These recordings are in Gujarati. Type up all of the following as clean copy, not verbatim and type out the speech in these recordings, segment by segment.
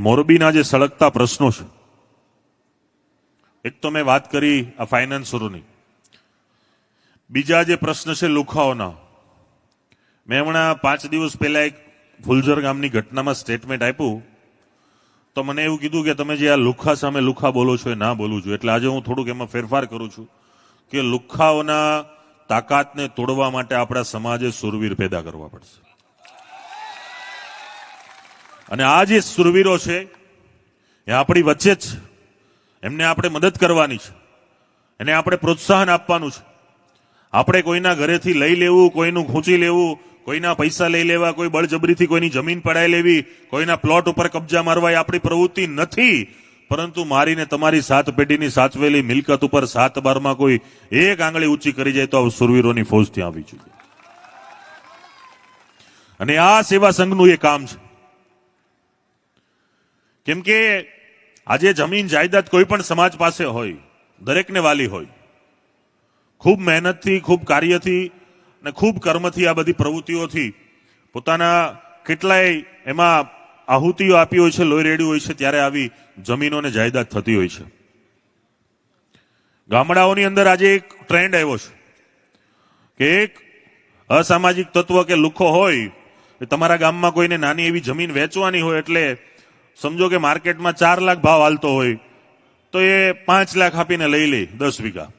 મોરબીના જે સળગતા પ્રશ્નો છે, એક તો મેં વાત કરી આ ફાઇનાન્સરોની, બીજા જે પ્રશ્ન છે લુખાઓના. મેં હમણાં 5 દિવસ પહેલા એક ફુલઝર ગામની ઘટનામાં સ્ટેટમેન્ટ આપ્યું તો મને એવું કીધું કે તમે જે આ લુખા સામે લુખા બોલો છો એ ના બોલવું જોઈએ. એટલે આજે હું થોડુંક એમાં ફેરફાર કરું છું કે લુખાઓના તાકાતને તોડવા માટે આપણા સમાજે સુરવીર પેદા કરવા પડશે. અને આ જે સુરવીરો છે એ આપણી વચ્ચે જ છે. એમને આપણે મદદ કરવાની છે, એને આપણે પ્રોત્સાહન આપવાનું છે. આપણે કોઈના ઘરેથી લઈ લેવું, કોઈનું ખૂંચી લેવું, કોઈના પૈસા લઈ લેવા, કોઈ બળજબરીથી કોઈની જમીન પડાઈ લેવી, કોઈના પ્લોટ ઉપર કબજા મારવા એ આપણી પ્રવૃત્તિ નથી. પરંતુ મારીને તમારી 7 પેઢીની સાચવેલી મિલકત ઉપર 7 બારમાં કોઈ એક આંગળી ઊંચી કરી જાય તો સુરવીરોની ફોજ ત્યાં આવી જોઈએ. અને આ સેવા સંઘનું એ કામ છે. કેમ કે આજે જમીન જાયદાદ કોઈ પણ સમાજ પાસે હોય, દરેકને વાલી હોય. ખૂબ મહેનતથી, ખૂબ કાર્યથી અને ખૂબ કર્મથી, આ બધી પ્રવૃત્તિઓથી પોતાના કેટલાય એમાં આહુતિઓ આપી હોય છે, લોહી રેડ્યું હોય છે, ત્યારે આવી જમીનો અને જાયદાદ થતી હોય છે. ગામડાઓની અંદર આજે એક ટ્રેન્ડ આવ્યો છે કે એક અસામાજિક તત્વ કે લુખો હોય, તમારા ગામમાં કોઈને નાની એવી જમીન વેચવાની હોય એટલે સમજો કે માર્કેટમાં 4 લાખ ભાવ હાલતો હોય તો એ 5 લાખ આપીને લઈ લે 10 વીઘા.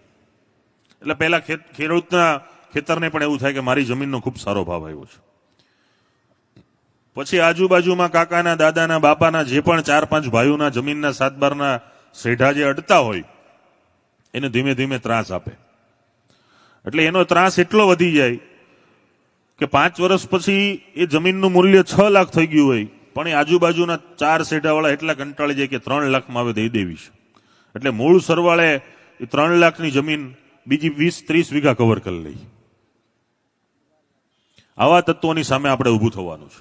એટલે પહેલા ખેડૂતના ખેતરને પણ એવું થાય કે મારી જમીનનો ખૂબ સારો ભાવ આવ્યો છે. પછી આજુબાજુમાં કાકાના, દાદાના, બાપાના જે પણ 4-5 ભાઈઓના જમીનના 7 બારના સેઢા જે અડતા હોય એને ધીમે ધીમે ત્રાસ આપે. એટલે એનો ત્રાસ એટલો વધી જાય કે 5 વર્ષ પછી એ જમીનનું મૂલ્ય 6 લાખ થઈ ગયું હોય, પણ એ આજુબાજુના 4 સેઢાવાળા એટલા કંટાળી જાય કે 3 લાખમાં હવે દઈ દેવી છે. એટલે મૂળ સરવાળે એ 3 લાખની જમીન બીજી 20-30 વીઘા કવર કરી લઈ. આવા તત્વોની સામે આપણે ઊભું થવાનું છે.